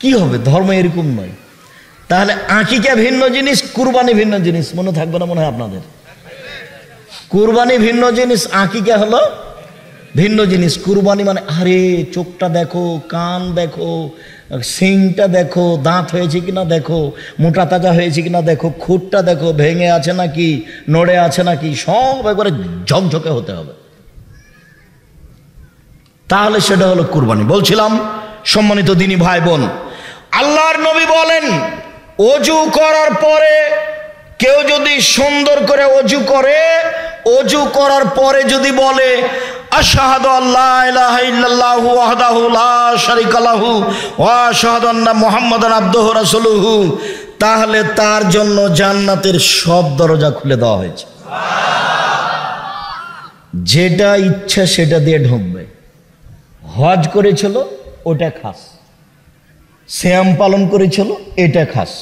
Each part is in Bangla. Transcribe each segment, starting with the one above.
কি হবে? ধর্ম এরকম নয়। তাহলে আকিকা ভিন্ন জিনিস, কুরবানি ভিন্ন জিনিস। মনে থাকবে না মনে হয় আপনাদের? কুরবানি ভিন্ন জিনিস, আকিকা হলো ভিন্ন জিনিস। কুরবানি মানে আরে চোখটা দেখো, কান দেখো, সিংটা দেখো, দাঁত হয়েছে কিনা দেখো, মোটা তাজা হয়েছে কিনা দেখো, খুঁটটা দেখো ভেঙে আছে নাকি, নড়ে আছে নাকি, সব একবারে ঝকঝকে হতে হবে, তাহলে সেটা হলো কুরবানি। বলছিলাম সম্মানিত দিনী ভাই বোন, আল্লাহর নবী বলেন অজু করার পরে কেউ যদি সুন্দর করে অজু করে, অজু করার পরে যদি বলে আশহাদু আল্লা ইলাহা ইল্লাল্লাহু ওয়াহদাহু লা শারীকা লাহু ওয়া আশহাদু আন্না মুহাম্মাদান আবদুহু রাসূলুহু, তাহলে তার জন্য জান্নাতের সব দরজা খুলে দেওয়া হয়েছে। যেটা ইচ্ছা সেটা দিয়ে ঢুকবে। হজ করেছিল ওটা খাস, সিয়াম পালন করেছিল এটা খাস,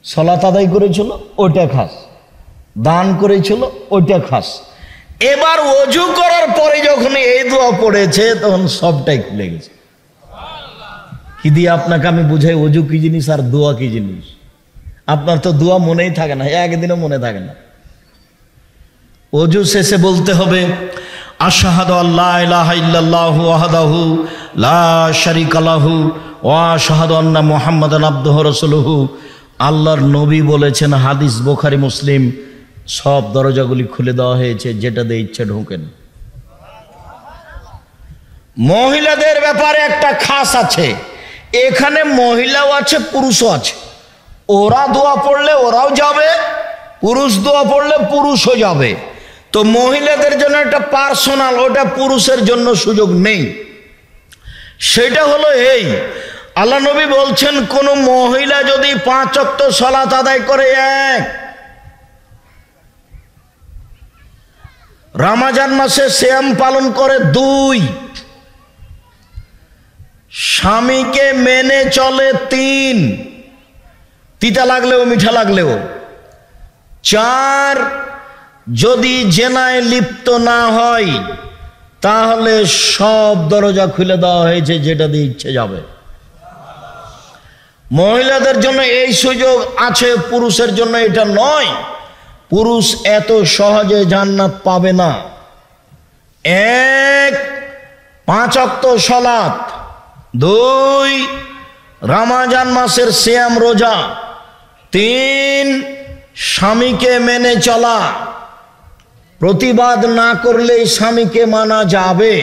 সালাত আদায় করেছিল ওটা খাস, দান করেছিল ওটা খাস। এবার ওযু করার পরে যখন এই দোয়া পড়েছে তখন সবটাই খুলে গেছে। কি দিয়ে আপনাকে আমি বুঝাই ওযু কি জিনিস আর দোয়া কি জিনিস? আপনার তো দোয়া মনেই থাকে না, একদিনও মনে থাকে না। ওযু শেষে বলতে হবে আশহাদু আল্লা ইলাহা ইল্লাল্লাহু ওয়াহদাহু লা শারীকা লাহু ওয়া আশহাদু আন্না মুহাম্মাদান আবদুহু রাসূলুহু। আল্লাহর নবী বলেছেন, হাদিস বুখারী মুসলিম, সব দরজাগুলি খুলে দেওয়া হয়েছে, যেটা দিয়ে ইচ্ছে ঢোকেন। মহিলাদের ব্যাপারে একটা খাস আছে, এখানে মহিলাও আছে পুরুষও আছে। ওরা দোয়া পড়লে ওরাও যাবে, পুরুষ দোয়া পড়লে পুরুষও যাবে। তো মহিলাদের জন্য একটা পার্সোনাল, ওটা পুরুষের জন্য সুযোগ নেই। সেটা হলো এই, আল্লাহ নবী বলছেন কোন মহিলা যদি 5 ওয়াক্ত সালাত আদায় করে, 1 রমজান মাসে সিয়াম পালন করে, 2 স্বামীকে মেনে চলে, 3 তিতা লাগলেও মিঠা লাগলেও, 4 যদি জেনায় লিপ্ত না হয়, তাহলে সব দরজা খুলে দেওয়া হয়েছে, যেটা দিয়ে ইচ্ছে যাবে। মহিলাদের জন্য এই সুযোগ আছে, পুরুষের জন্য এটা নয়। পুরুষ এত সহজে জান্নাত পাবে না। 1 5 ওয়াক্ত সালাত, 2 রমজান মাসের সিয়াম রোজা, 3 স্বামীকে মেনে চলা। প্রতিবাদ না করলেই স্বামীকে মানা যাবে,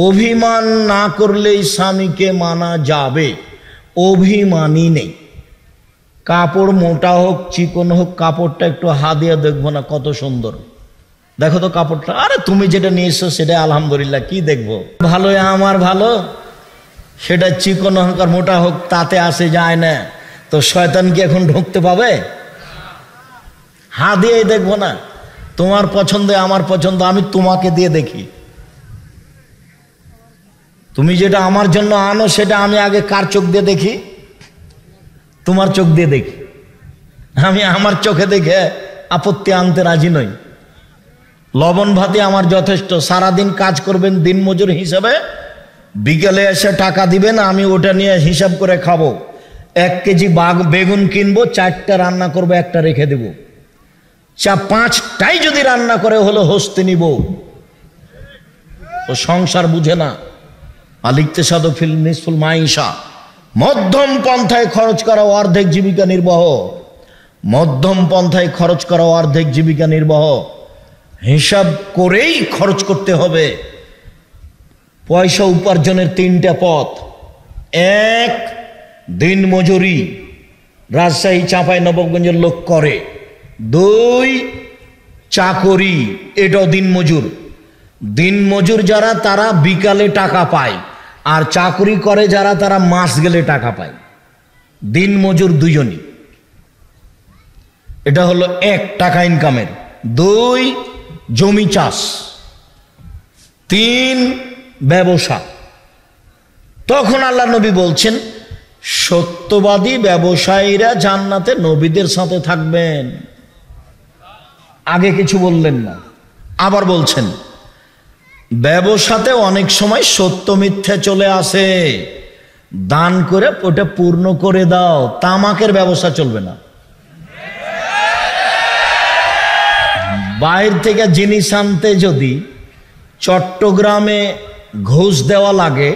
অভিমান না করলেই স্বামীকে মানা যাবে। অভিমানী নেই। কাপড় মোটা হোক চিকন হোক, কাপড়টা একটু হাত দিয়ে দেখবো না কত সুন্দর, দেখো তো কাপড়টা, আরে তুমি যেটা নিয়ে এসছো সেটা আলহামদুলিল্লাহ, কি দেখবো, ভালো আমার ভালো, সেটা চিকন হোক আর মোটা হোক তাতে আসে যায় না। তো শয়তান কি এখন ঢুকতে পাবে? হাত দিয়ে দেখবো না, তোমার পছন্দ আমার পছন্দ, আমি তোমাকে দিয়ে দেখি। তুমি যেটা আমার জন্য আনো সেটা আমি আগে কার চোখ দিয়ে দেখি? তোমার চোখ দিয়ে দেখি। আমি আমার চোখে দেখে আপত্তি আনতে রাজি নই। লবণ ভাতে আমার যথেষ্ট। সারাদিন কাজ করবেন দিনমজুর হিসাবে, বিকেলে এসে টাকা দিবেন, আমি ওটা নিয়ে হিসাব করে খাবো। 1 কেজি বেগুন কিনবো, 4টা রান্না করবো, 1টা রেখে দেবো। 5টাই যদি রান্না করে হলো হস্তে নিব। ও সংসার বুঝে না। আলিকতেসাদু ফিল নিসফুল মাইশা, মধ্যম পন্থায় খরচ করা অর্ধেক জীবিকা নির্বাহ। মধ্যম পন্থায় খরচ করা অর্ধেক জীবিকা নির্বাহ। হিসাব করেই খরচ করতে হবে। পয়সা উপার্জনের 3টা পথ। 1 দিন মজুরি, রাজশাহী চাঁপাইনবাবগঞ্জের লোক করে। 2 চাকরি, এটাও দিন মজুর। দিন মজুর যারা তারা বিকালে টাকা পায়, আর চাকরি করে যারা তারা মাস গেলে টাকা পায়। দিন মজুর দুজনই। এটা হলো 1 টাকা ইনকামের। 2 জমি চাষ, 3 ব্যবসা। তখন আল্লাহ নবী বলছেন সত্যবাদী ব্যবসায়ীরা জান্নাতে নবীদের সাথে থাকবেন। আগে কিছু বললেন না, আবার বলছেন ব্যবসাতে অনেক সময় সত্য মিথ্যে চলে আসে। দান করে ওটা পূর্ণ করে দাও। তামাকের ব্যবসা চলবে না। বাইরে থেকে জিনিস আনতে যদি চট্টগ্রামে ঘুষ দেওয়া লাগে,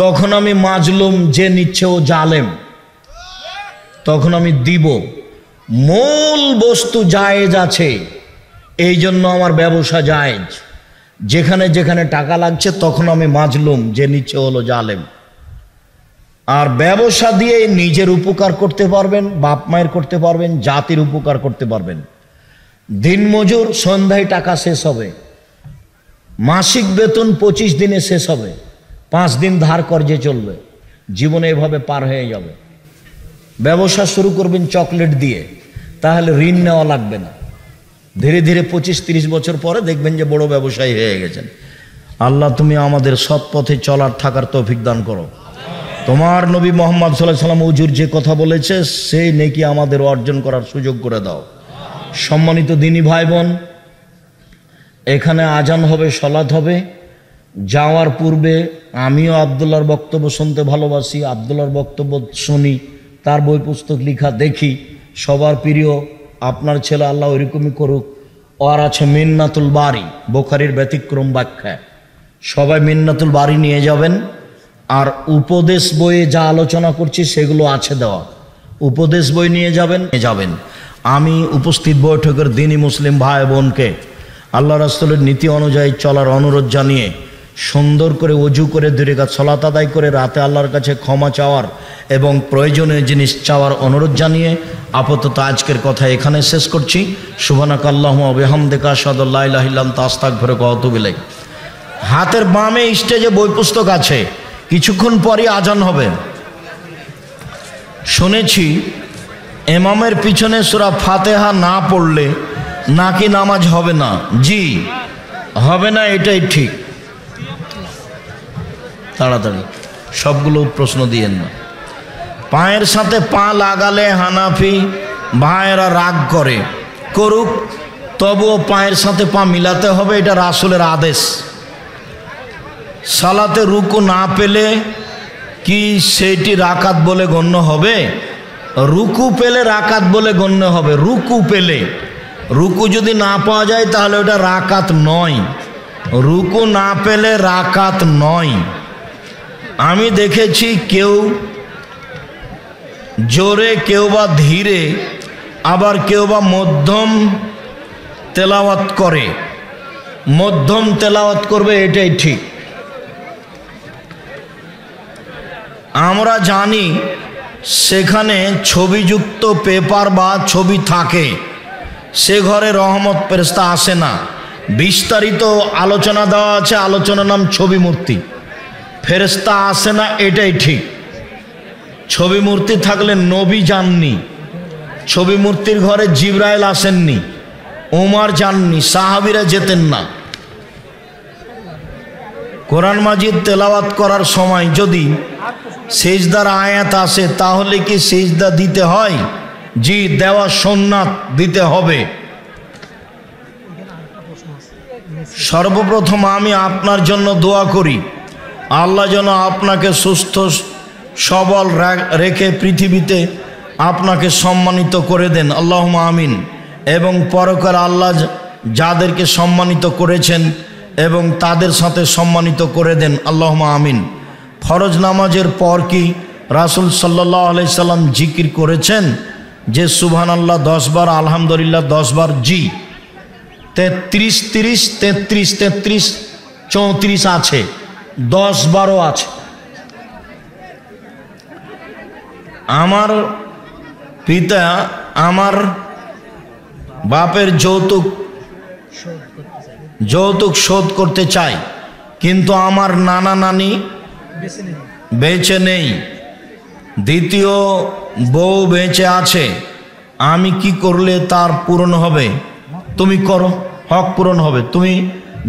তখন আমি মাজলুম, যে নিচ্ছে ও জালেম, তখন আমি দিব। মূল বস্তু জায়েজ আছে, এই জন্য আমার ব্যবসা জায়েজ। যেখানে যেখানে টাকা লাগছে তখন আমি মাজলুম, যে নিচ্ছে হলো জালেম। আর ব্যবসা দিয়ে নিজের উপকার করতে পারবেন, বাপ মায়ের করতে পারবেন, জাতির উপকার করতে পারবেন। দিনমজুর সন্ধ্যায় টাকা শেষ হবে, মাসিক বেতন 25 দিনে শেষ হবে, 5 দিন ধার কর্জে চলবে, জীবনে এভাবে পার হয়ে যাবে। ব্যবসা শুরু করবেন চকলেট দিয়ে, তাহলে ঋণ নেওয়া লাগবে না। ধীরে ধীরে 25-30 বছর পরে দেখবেন যে বড় ব্যবসায়ী হয়ে গেছেন। আল্লাহ তুমি আমাদের সৎ পথে চলার থাকার তৌফিক দান করো। তোমার নবী মোহাম্মদ সাল্লাল্লাহু আলাইহি ওয়াসাল্লাম হুজুর যে কথা বলেছে সেই নেকি আমাদের অর্জন করার সুযোগ করে দাও। সম্মানিত দিনী ভাই বোন, এখানে আজান হবে, সলাত হবে। যাওয়ার পূর্বে আমিও আব্দুল্লাহর বক্তব্য শুনতে ভালোবাসি, আব্দুল্লাহর বক্তব্য শুনি, তার বই পুস্তক লিখা দেখি। সবার প্রিয় আপনার ছেলে, আল্লাহ ওইরকমই করুক। আর আছে মিন্নাতুল বারি, বুখারীর ব্যতিক্রম ব্যাখ্যা। সবাই মিন্নাতুল বারি নিয়ে যাবেন। আর উপদেশ বইয়ে যা আলোচনা করছি সেগুলো আছে দেওয়া, উপদেশ বই নিয়ে যাবেন। আমি উপস্থিত বৈঠকের দিনী মুসলিম ভাই বোনকে আল্লাহ রাসূলের নীতি অনুযায়ী চলার অনুরোধ জানিয়ে, সুন্দর করে ওযু করে 2 রাকাত সালাত আদায় করে রাতে আল্লাহর কাছে ক্ষমা চাওয়ার এবং প্রয়োজনীয় জিনিস চাওয়ার অনুরোধ জানিয়ে আপাতত আজকের কথা এখানে শেষ করছি। সুবহানাকাল্লাহুম্মা ওয়া বিহামদিকা আশহাদু আল্লা ইলাহা ইল্লা আনতা আস্তাগফিরুকা ওয়া আতুবু ইলাইক। হাতের বামে স্টেজে বই পুস্তক আছে, কিছুক্ষণ পরই আজান হবে। শুনেছি ইমামের পিছনে সূরা ফাতিহা না পড়লে নাকি নামাজ হবে না। জি, হবে না, এটাই ঠিক। তাড়াতাড়ি সবগুলো প্রশ্ন দিয়েন না। পায়ের সাথে পা লাগালে হানাফি ভাইয়েরা রাগ করে, করুক, তবুও পায়ের সাথে পা মিলাতে হবে, এটা রাসূলের আদেশ। সালাতে রুকু না পেলে কি সেটি রাকাত বলে গণ্য হবে? রুকু পেলে রাকাত বলে গণ্য হবে। রুকু পেলে, রুকু যদি না পাওয়া যায় তাহলে ওটা রাকাত নয়। রুকু না পেলে রাকাত নয়। আমি দেখেছি কেউ জোরে, কেউ বা ধীরে, আবার কেউ বা মধ্যম তেলাওয়াত করে। মধ্যম তেলাওয়াত করবে, এটাই ঠিক। আমরা জানি সেখানে ছবিযুক্ত পেপার বা ছবি থাকে, সে ঘরে রহমত ফেরেশতা আসে না। বিস্তারিত আলোচনা দেওয়া আছে, আলোচনার নাম ছবি মূর্তি। ফেরেশতা আসে না, এটাই ঠিক। ছবি মূর্তি থাকলে নবী যাননি, ছবি মূর্তির ঘরে জিবরাইল আসেননি, ওমর যাননি, সাহাবীরা যেতেন না। কোরআন মাজিদ তেলাওয়াত করার সময় যদি সিজদার আয়াত আসে তাহলে কি সিজদা দিতে হয়? জি, দেওয়া সুন্নাত, দিতে হবে। সর্বপ্রথম আমি আপনার জন্য দোয়া করি, আল্লাহ যেন আপনাকে সুস্থ সবল রেখে পৃথিবীতে আপনাকে সম্মানিত করে দেন, আল্লাহুম্মা আমিন। এবং পরকালে আল্লাহ যাদেরকে সম্মানিত করেছেন এবং তাদের সাথে সম্মানিত করে দেন, আল্লাহুম্মা আমিন। ফরজ নামাজের পর কি রাসূল সাল্লাল্লাহু আলাইহি সাল্লাম জিকির করেছেন যে সুবহানাল্লাহ 10 বার, আলহামদুলিল্লাহ 10 বার? জি, 33, 30, 33, 33, 34 আছে, 10 বারও আছে। আমার পিতা আমার বাপের যৌতুক শোধ করতে চাই, কিন্তু আমার নানা নানি বেঁচে নেই, দ্বিতীয় বউ বেঁচে আছে, আমি কি করলে তার পূরণ হবে? তুমি করো, হক পূরণ হবে। তুমি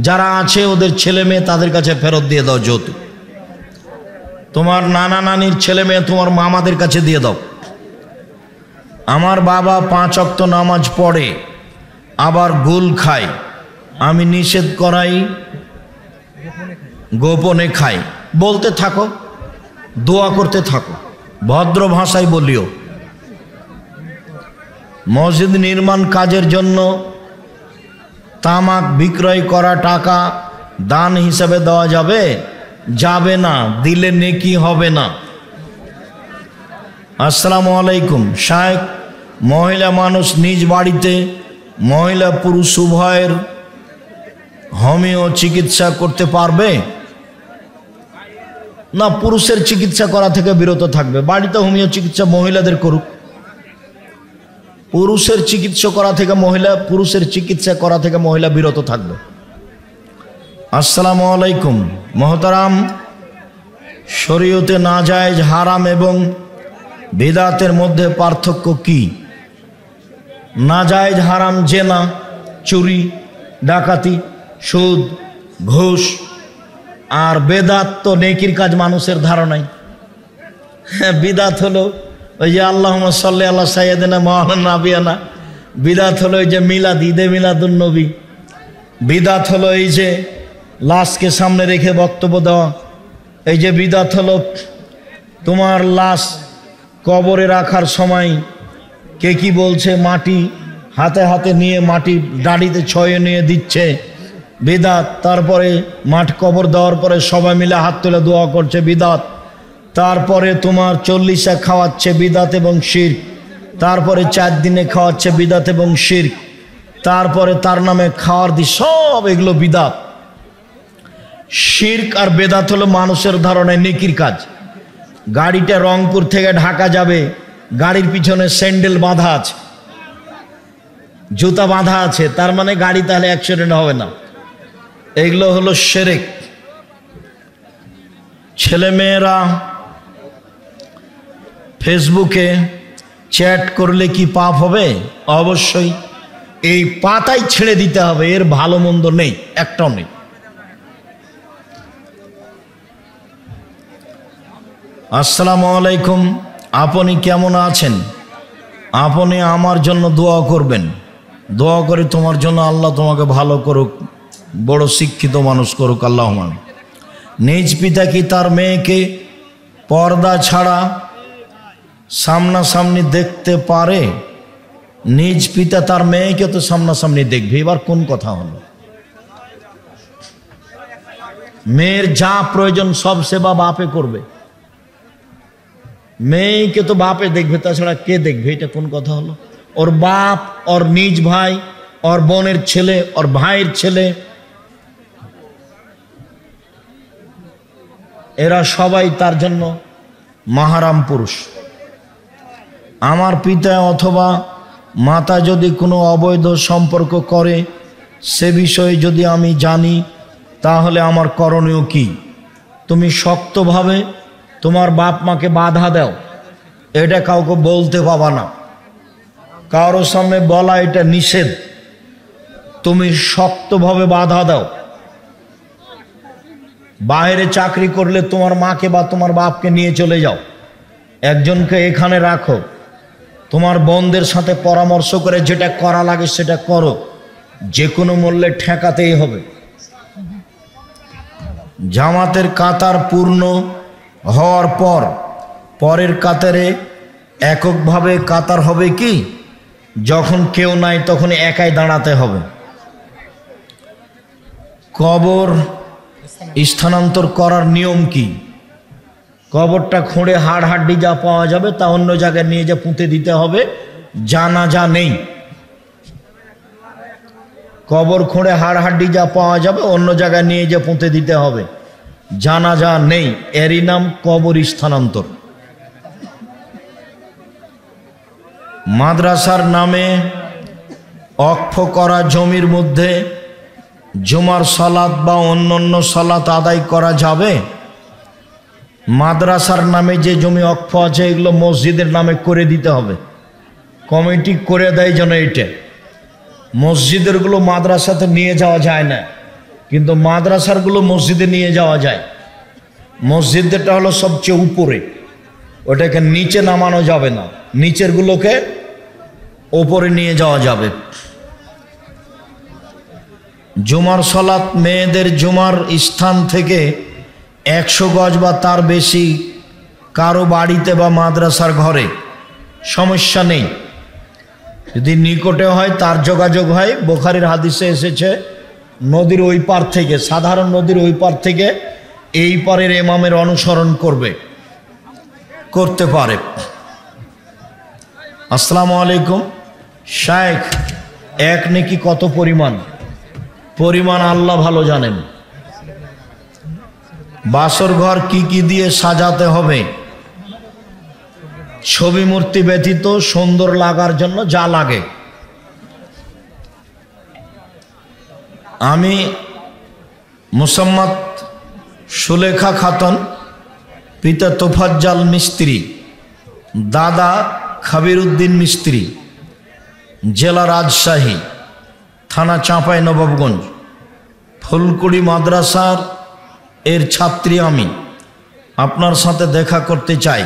যারা আছে ওদের ছেলে মেয়ে তাদের কাছে ফেরত দিয়ে দাও যৌতুক। তোমার নানা নানির ছেলে মেয়ে তোমার মামাদের কাছে দিয়ে দাও। আমার বাবা 5 ওয়াক্ত নামাজ পড়ে, আবার গুল খায়, আমি নিষেধ করাই গোপনে খাই। বলতে থাকো, দোয়া করতে থাকো, ভদ্র ভাষায় বলিও। মসজিদ নির্মাণ কাজের জন্য তামাক বিক্রয় করা টাকা দান হিসাবে দেওয়া যাবে? যাবে না, দিলে নেকি হবে না। আসসালামু আলাইকুম শায়েখ, মহিলা মানুষ নিজ বাড়িতে মহিলা পুরুষ উভয়ের হোমিও চিকিৎসা করতে পারবে? না, পুরুষের চিকিৎসা করা থেকে বিরত থাকবে। বাড়িতে হোমিও চিকিৎসা মহিলাদের করুক, পুরুষের চিকিৎসা করা থেকে মহিলা বিরত থাকবে। আসসালামু আলাইকুম মোহতারাম, শরীয়তে নাজায়েজ হারাম এবং বিদআতের মধ্যে পার্থক্য কি? নাজায়েজ হারাম জেনা, চুরি, ডাকাতি, সুদ, ঘুষ। আর বেদাত তো নেকির কাজ মানুষের ধারণাই। হ্যাঁ, বিদাত হলো ওই যে আল্লাহুম্মা সাল্লি আলা সাইয়্যিদিনা মাওলানা নাবিয়ানা। বিদাত হলো এই যে মিলাদ, ঈদে মিলাদুন নবী। বিদাত হলো এই যে লাশকে সামনে রেখে বক্তব্য দেওয়া। এই যে বিদাত হলো তোমার লাশ কবরে রাখার সময় কে কি বলছে, মাটি হাতে হাতে নিয়ে মাটি দাড়িতে ছয়ে নিয়ে দিচ্ছে, বিদাত। তারপরে মাঠ কবর দেওয়ার পরে সবাই মিলে হাত তুলে দোয়া করছে, বিদাত। তারপরে তোমার 40 খাওয়াচ্ছে, বিদাত এবং শিরক। তারপরে 4 দিনে খাওয়াচ্ছে, বিদাত এবং শিরক। তারপরে তার নামে খাওয়ার সব এগুলো বিদাত। শিরক আর বেদাত হলো মানুষের ধারণায় নেকির কাজ। গাড়িটা রংপুর থেকে ঢাকা যাবে, গাড়ির পিছনে স্যান্ডেল বাঁধা আছে, জুতা বাঁধা আছে, তার মানে গাড়ি তাহলে অ্যাক্সিডেন্ট হবে না। এগুলো হলো শিরক। ছেলেমেয়েরা ফেসবুকে চ্যাট করলে কি পাপ হবে? অবশ্যই। এই পাতাই ছেড়ে দিতে হবে, এর ভালো মন্দ নেই, একটাও নেই। আসসালামু আলাইকুম, আপনি কেমন আছেন? আপনি আমার জন্য দোয়া করবেন। দোয়া করে তোমার জন্য আল্লাহ তোমাকে ভালো করুক, বড় শিক্ষিত মানুষ করুক, আল্লাহুম্মা। নিজ পিতা কি তার মেয়েকে পর্দা ছাড়া সামনাসামনি দেখতে পারে? নিজ পিতা তার মেয়েকে তো সামনাসামনি দেখবে। এবার কোন কথা হলো? মেয়ের যা প্রয়োজন সব সেবা বাপে করবে, মেয়েকে তো বাপে দেখবে, তাছাড়া কে দেখবে? এটা কোন কথা হলো? ওর বাপ, ওর নিজ ভাই, ওর বোনের ছেলে, ওর ভাইয়ের ছেলে, এরা সবাই তার জন্য মাহারাম পুরুষ। আমার পিতা অথবা মাতা যদি কোনো অবৈধ সম্পর্ক করে, সে বিষয়ে যদি আমি জানি, তাহলে আমার করণীয় কি? তুমি শক্তভাবে তোমার বাপ মাকে বাধা দাও, এটা কাউকে বলতে পাবা না, কারোর সামনে বলা এটা নিষেধ। তুমি শক্তভাবে বাধা দাও। বাইরে চাকরি করলে তোমার মাকে বা তোমার বাপকে নিয়ে চলে যাও, একজনকে এখানে রাখো, তোমার বোনদের সাথে পরামর্শ করে যেটা করা লাগে সেটা করো, যে কোনো মূল্যে ঠেকাতেই হবে। জামাতের কাতার পূর্ণ হওয়ার পর পরের কাতারে এককভাবে কাতার হবে কি? যখন কেউ নাই তখন একাই দাঁড়াতে হবে। কবর স্থানান্তর করার নিয়ম কি? কবরটা খুঁড়ে হাড় হাড্ডি যা পাওয়া যাবে তা অন্য জায়গায় নিয়ে যা পুঁতে দিতে হবে, জানাজা নেই। কবর খুঁড়ে হাড় হাড্ডি যা পাওয়া যাবে অন্য জায়গায় নিয়ে যা পুঁতে দিতে হবে, জানাজা নেই। এরই নাম কবর স্থানান্তর। মাদ্রাসার নামে অক্ফ করা জমির মধ্যে জুমার সালাত বা অন্যান্য সালাত আদায় করা যাবে? মাদ্রাসার নামে যে জমি অক্ফ আছে এগুলো মসজিদের নামে করে দিতে হবে, কমিটি করে দেয় যেন। এটা মসজিদেরগুলো মাদ্রাসাতে নিয়ে যাওয়া যায় না, কিন্তু মাদ্রাসারগুলো মসজিদে নিয়ে যাওয়া যায়। মসজিদটা হলো সবচেয়ে উপরে, ওটাকে নিচে নামানো যাবে না, নিচেরগুলোকে ওপরে নিয়ে যাওয়া যাবে। জুমার সালাত মেয়েদের জুমার স্থান থেকে 100 গজ বা তার বেশি কারো বাড়িতে বা মাদ্রাসার ঘরে সমস্যা নেই, যদি নিকটে হয় তার যোগাযোগ হয়। বুখারীর হাদিসে এসেছে নদীর ওই পার থেকে, সাধারণ নদীর ওই পার থেকে এই পারের ইমামের অনুসরণ করতে পারে। আসসালামু আলাইকুম শায়েখ, এক নেকি কত পরিমাণ আল্লাহ ভালো জানেন। বাসর ঘর কি কি দিয়ে সাজাতে হবে? ছবি মূর্তি ব্যতীত সুন্দর লাগার জন্য যা লাগে। আমি মুসাম্মদ সুলেখা খাতুন, পিতা তোফাজ্জল মিস্ত্রি, দাদা খাবির উদ্দিন মিস্ত্রি, জেলা রাজশাহী, থানা চাঁপাইনবাবগঞ্জ, ফুলকুড়ি মাদ্রাসার এর ছাত্রী আমি আপনার সাথে দেখা করতে চাই।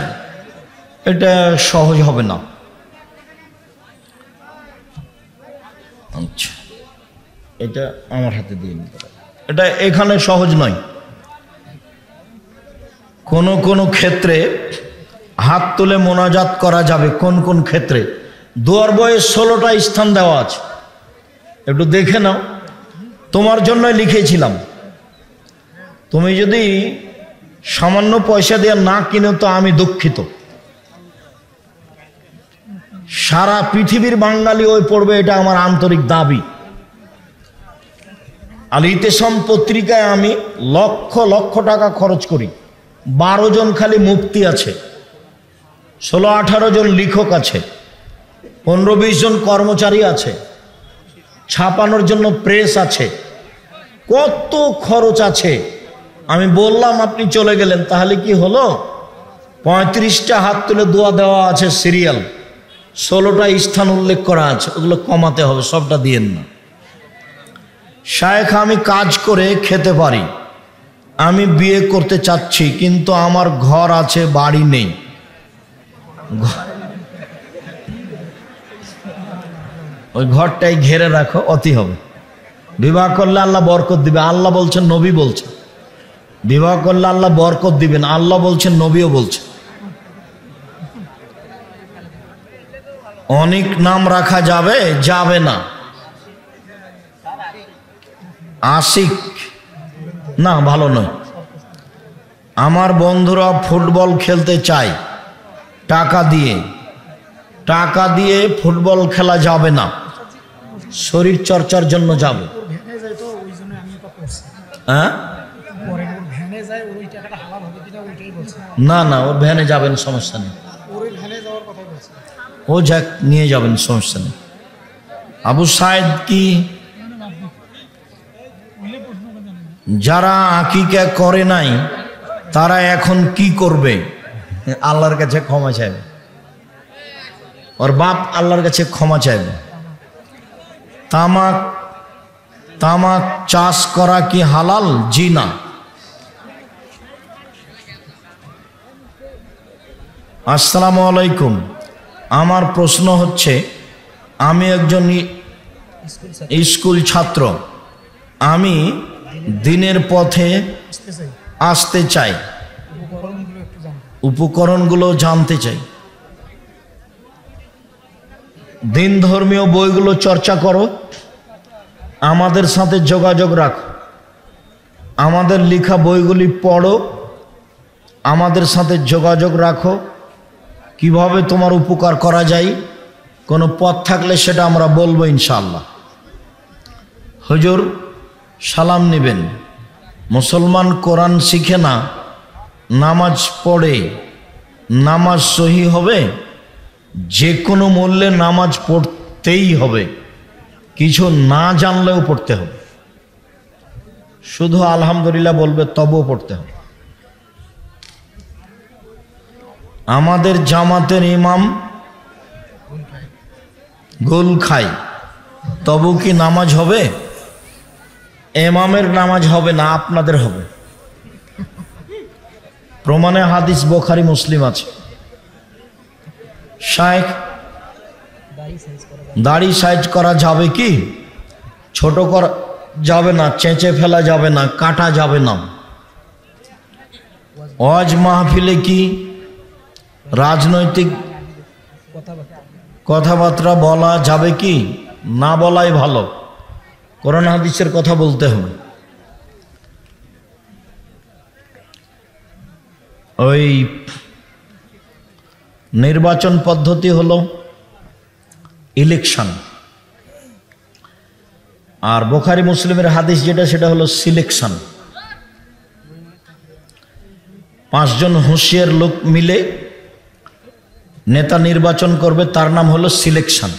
এটা সহজ হবে না। আচ্ছা, এটা আমার হাতে দিয়ে নিতে হবে। এটা এখানে সহজ নয়। কোন ক্ষেত্রে হাত তুলে মোনাজাত করা যাবে, কোন ক্ষেত্রে। দুয়ার বয়ে 16টা স্থান দেওয়া আছে, একটু দেখে নাও। তোমার জন্যই লিখেছিলাম। তুমি যদি সামান্য পয়সা দিয়ে না কিনো তো আমি দুঃখিত। সারা পৃথিবীর বাঙালি ওই পড়বে, এটা আমার আন্তরিক দাবি। আল ইতিসাম পত্রিকায় আমি লক্ষ লক্ষ টাকা খরচ করি। 12 জন খালি মুফতি আছে, 16-18 জন লেখক আছে, 15-20 জন কর্মচারী আছে, ছাপানোর জন্য প্রেস আছে, কত খরচ আছে। আমি বললাম, আপনি চলে গেলেন, তাহলে কি হলো? 35টা হাত তুলে দোয়া দেওয়া আছে সিরিয়াল, 16টা স্থান উল্লেখ করা আছে, ওগুলো কমাতে হবে, সবটা দিয়েন না। শায়েখ, আমি কাজ করে খেতে পারি, আমি বিয়ে করতে চাচ্ছি, কিন্তু আমার ঘর আছে বাড়ি নেই। ওই ঘরটাই ঘেরে রাখো, অতি হবে। বিবাহ করলে আল্লাহ বরকত দিবে, আল্লাহ বলছেন, নবী বলছেন। বিবাহ করলে আল্লাহ বরকত দিবেন, আল্লাহ বলছেন, নবীও বলছেন। অনেক নাম রাখা যাবে না। আশিক না, ভালো নয়। আমার বন্ধুরা ফুটবল খেলতে চায়, টাকা দিয়ে ফুটবল খেলা যাবে না, শরীর চর্চার জন্য যাবে। হ্যাঁ, না ওর ভ্যানে যাবেন, সমস্যা নেই। ও যাক, নিয়ে যাবেন, সমস্যা নেই। আবু সাইদ কি যারা আকিকা করে নাই তারা এখন কি করবে? আল্লাহর কাছে ক্ষমা চাইবে। ওর বাপ আল্লাহর কাছে ক্ষমা চাইবে। তামাক চাষ করা কি হালাল? জি না। আসসালামু আলাইকুম, আমার প্রশ্ন হচ্ছে, আমি একজন স্কুল ছাত্র, আমি দিনের পথে আসতে চাই, উপকরণগুলো জানতে চাই। দিন ধর্মীয় বইগুলো চর্চা করো, আমাদের সাথে যোগাযোগ রাখো, আমাদের লেখা বইগুলি পড়ো, আমাদের সাথে যোগাযোগ রাখো। কিভাবে তোমার উপকার করা যায়, কোনো পথ থাকলে সেটা আমরা বলবো ইনশাআল্লাহ। হুজুর, সালাম নেবেন। মুসলমান কোরআন শিখে না, নামাজ পড়ে নামাজ সহি হবে? যে কোনো মূল্যে নামাজ পড়তেই হবে, কিছু না জানলেও পড়তে হবে। শুধু আলহামদুলিল্লাহ বলবে, তবুও পড়তে হবে। আমাদের জামাতের ইমাম গোল খায়, তবু কি নামাজ হবে? ইমামের নামাজ হবে না, আপনাদের হবে। প্রমাণে হাদিস বুখারী মুসলিম আছে। শায়েখ, দাড়ি সাইজ করা যাবে কি? ছোট করা যাবে না, চেঁচে ফেলা যাবে না, কাটা যাবে না। ওয়াজ মাহফিলে কি রাজনৈতিক কথাবার্তা বলা যাবে কি? না বলাই ভালো। কোরআন হাদিসের কথা বলতে হবে। ওই নির্বাচন পদ্ধতি হলো ইলেকশন, আর বুখারী মুসলিমের হাদিস যেটা সেটা হলো সিলেকশন। 5 জন হুঁশিয়ার লোক মিলে নেতা নির্বাচন করবে, তার নাম হলো সিলেকশন।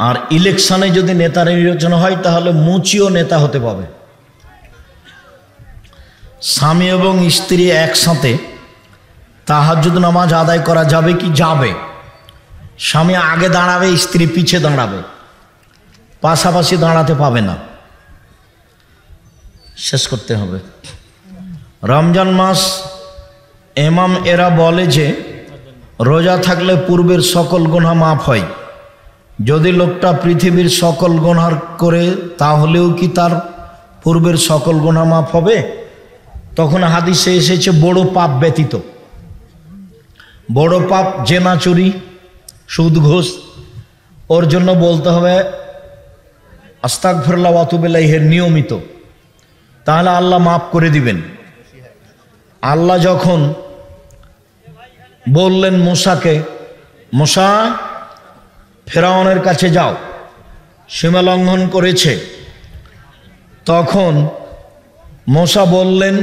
আর ইলেকশনে যদি নেতা নির্বাচন হয় তাহলে মুচিও নেতা হতে পাবে। স্বামী এবং স্ত্রী একসাথে তাহাজ্জুদ নামাজ আদায় করা যাবে কি? যাবে। স্বামী আগে দাঁড়াবে, স্ত্রী পিছে দাঁড়াবে, পাশাপাশি দাঁড়াতে পাবে না। শেষ করতে হবে। রমজান মাস ইমাম এরা বলে যে রোজা থাকলে পূর্বের সকল গুনাহ মাফ হয়। যদি লোকটা পৃথিবীর সকল গুনাহ করে তাহলেও কি তার পূর্বের সকল গুনাহ মাফ হবে? তখন হাদিসে এসেছে বড় পাপ ব্যতীত। বড় পাপ জেনা, চুরি, সুদ, ঘুষ, ওর জন্য বলতে হবে আস্তাগফিরুল্লাহ ওয়া আতুবু ইলাইহি নিয়মিত, তাহলে আল্লাহ মাফ করে দিবেন। আল্লাহ যখন বললেন মুসাকে, মুসা ফেরাউনের কাছে যাও, সীমা লঙ্ঘন করেছে, তখন মুসা বললেন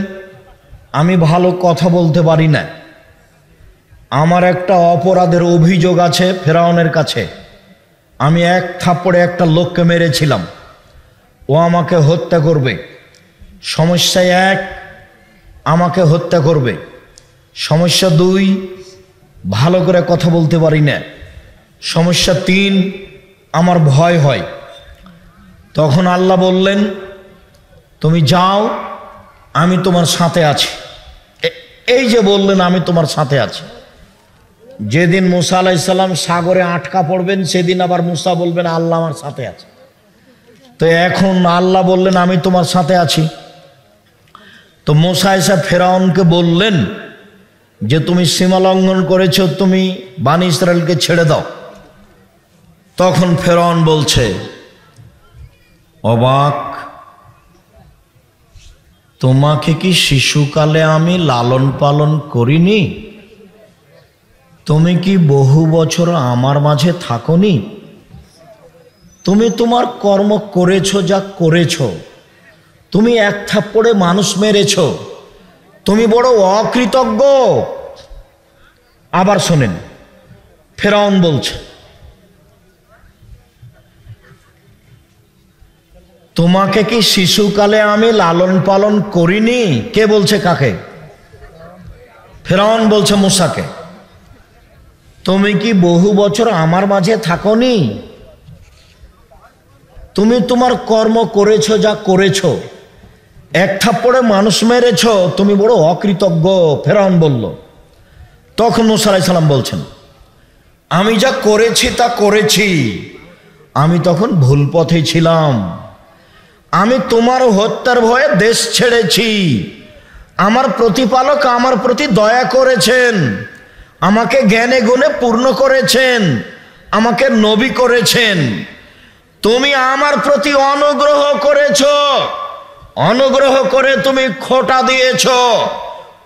আমি ভালো কথা বলতে পারি না, আমার একটা অপরাধের অভিযোগ আছে ফেরাউনের কাছে। আমি এক থাপ্পড়ে একটা লোককে মেরেছিলাম, ও আমাকে হত্যা করবে। সমস্যা 1, আমাকে হত্যা করবে। সমস্যা 2, ভালো করে কথা বলতে পারি না। সমস্যা 3, আমার ভয় হয়। তখন আল্লাহ বললেন তুমি যাও, আমি তোমার সাথে আছি। এই যে বললেন আমি তোমার সাথে আছি। যেদিন মুসা আলাইহিস সালাম সাগরে আটকা পড়বেন সেদিন আবার মুসা বলবেন আল্লাহ আমার সাথে আছে। তো এখন আল্লাহ বললেন আমি তোমার সাথে আছি। তো মুসা এসে ফেরাউনকে বললেন যে তুমি সীমা লঙ্ঘন করেছো, তুমি বানি ইসরায়েলকে ছেড়ে দাও। তখন ফেরাউন বলছে অবাক, তোমাকে কি শিশুকালে আমি লালন পালন করিনি? তুমি কি বহু বছর আমার মাঝে থাকোনি? তুমি তোমার কর্ম করেছো যা করেছো, তুমি এক থাপ্পড়ে মানুষ মেরেছো, তুমি বড় অকৃতজ্ঞ। আবার শোনেন, ফেরাউন বলছে তোমাকে কি শিশুকালে আমি লালন পালন করিনি? কে বলছে কাকে? ফেরাউন বলছে মুসাকে। তুমি কি বহু বছর আমার মাঝে থাকোনি? তুমি তোমার কর্ম করেছো যা করেছো, এক থাপ্পড়ে মানুষ মেরেছো, তুমি বড় অকৃতজ্ঞ। ফেরাউন বলল। তখন মুসা আলাইহিস সালাম বলছেন আমি যা করেছি তা করেছি, আমি তখন ভুল পথে ছিলাম। আমি তোমার হত্যার ভয়ে দেশ ছেড়েছি। আমার প্রতিপালক আমার প্রতি দয়া করেছেন, আমাকে জ্ঞানে গুণে পূর্ণ করেছেন, আমাকে নবী করেছেন। তুমি আমার প্রতি অনুগ্রহ করেছো, অনুগ্রহ করে তুমি খোঁটা দিয়েছো,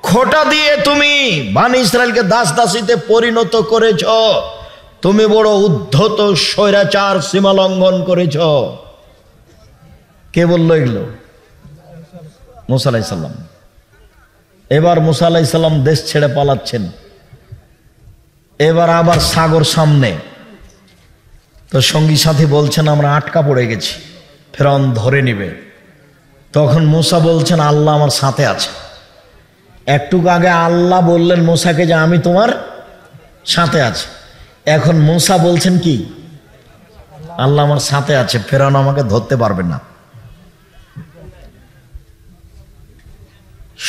খোঁটা দিয়ে তুমি বানি ইসরায়েলকে দাস দাসীতে পরিণত করেছো। তুমি বড় উদ্ধত স্বৈরাচার, সীমা লঙ্ঘন করেছো। কে বলল এগুলো? মুসা আলাইহিস সালাম। এবার মুসা আলাইহিস সালাম দেশ ছেড়ে পালাচ্ছেন। এবার আবার সাগর সামনে। তো সঙ্গী সাথী বলছেন আমরা আটকা পড়ে গেছি, ফেরাউন ধরে নিবে। তখন মুসা বলছেন আল্লাহ আমার সাথে আছে। একটু আগে আল্লাহ বললেন মুসাকে যে আমি তোমার সাথে আছি। এখন মুসা বলছেন কি? আল্লাহ আমার সাথে আছে, ফেরাউন আমাকে ধরতে পারবে না।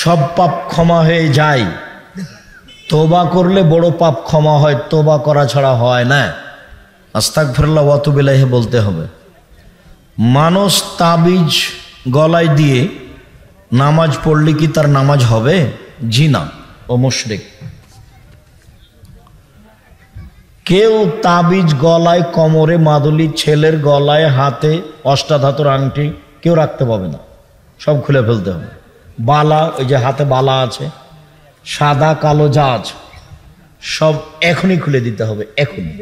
সব পাপ ক্ষমা হয়ে যায়, তওবা করলে বড় পাপ ক্ষমা হয়, তওবা করা ছাড়া হয় না। আস্তাগফিরুল্লাহ ওয়া আতুবু ইলাইহি বলতে হবে। মানুষ তাবিজ গলায় দিয়ে নামাজ পড়লে কি তার নামাজ হবে? জি না। ও মুশরিক। কেউ তাবিজ গলায়, কোমরে মাদুলি, ছেলের গলায়, হাতে অষ্টাধাতুর আংটি কেউ রাখতে পাবে না, সব খুলে ফেলতে হবে। বালা, ওই যে হাতে বালা আছে, সাদা কালো যা আছে সব এখনই খুলে দিতে হবে, এখনই।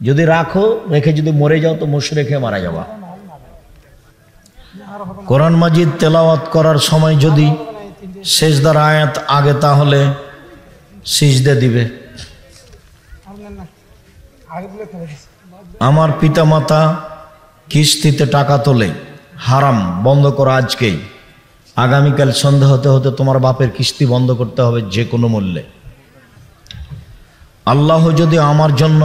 যদি রাখো, রেখে যদি মরে যাও তো মুশরিকে মারা যাবা। কোরআন মাজিদ তেলাওয়াত করার সময় যদি সেজদার আয়াত আগে, তাহলে সিজদে দিবে। আমার পিতামাতা কিস্তিতে টাকা তোলে, হারাম, বন্ধ করো আজকেই। আগামীকাল সন্ধ্যা হতে হতে তোমার বাপের কিস্তি বন্ধ করতে হবে যে কোনো মূল্যে। আল্লাহ যদি আমার জন্য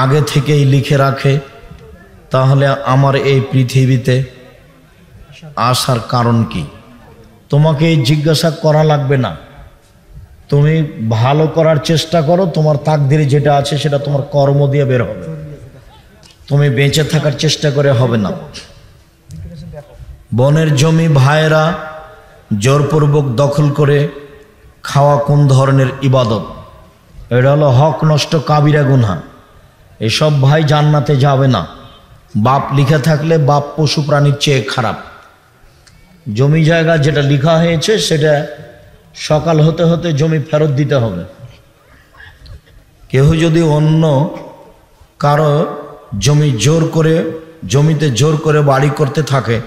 আগে থেকেই লিখে রাখে, তাহলে আমার এই পৃথিবীতে আসার কারণ কি? তোমাকে জিজ্ঞাসা করা লাগবে না। তুমি ভালো করার চেষ্টা করো, তোমার তাকদিরে যেটা আছে সেটা তোমার কর্ম দিয়ে বের হবে। তুমি বেঁচে থাকার চেষ্টা করে হবে না। বনের জমি ভাইয়েরা জোরপূর্বক দখল করে খাওয়া কোন ধরনের ইবাদত? এটা হলো হক নষ্ট, কাবিরা গুনাহ। এসব ভাই জান্নাতে যাবে না। বাপ লিখে থাকলে বাপ পশু প্রাণীর চেয়ে খারাপ। জমি জায়গা যেটা লিখা হয়েছে সেটা সকাল হতে হতে জমি ফেরত দিতে হবে। কেউ যদি অন্য কারো জমিতে জোর করে বাড়ি করতে থাকে,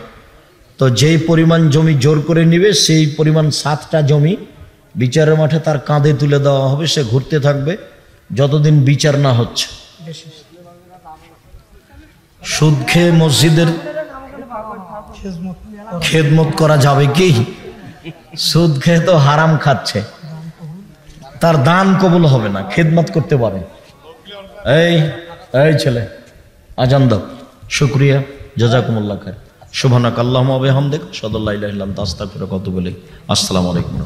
তো যেই পরিমাণ জমি জোর করে নিবে সেই পরিমাণ 7টা জমি বিচারের মাঠে তার কাঁধে তুলে দেওয়া হবে। সে ঘুরতে থাকবে যতদিন বিচার না হচ্ছে। সুদ খেয়ে মসজিদের খেদমত করা যাবে কি? সুদ খেয়ে তো হারাম খাচ্ছে, তার দান কবুল হবে না, খেদমত করতে পারে। এই ছেলে, আজান দাও। শুকরিয়া, জাযাকুমুল্লাহ খায়র। সুবহানাকাল্লাহুম্মা ওয়া বিহামদিকা, আশহাদু আল্লা ইলাহা ইল্লা আনতা, আস্তাগফিরুকা ওয়া আতুবু ইলাইক। আসসালামু আলাইকুম।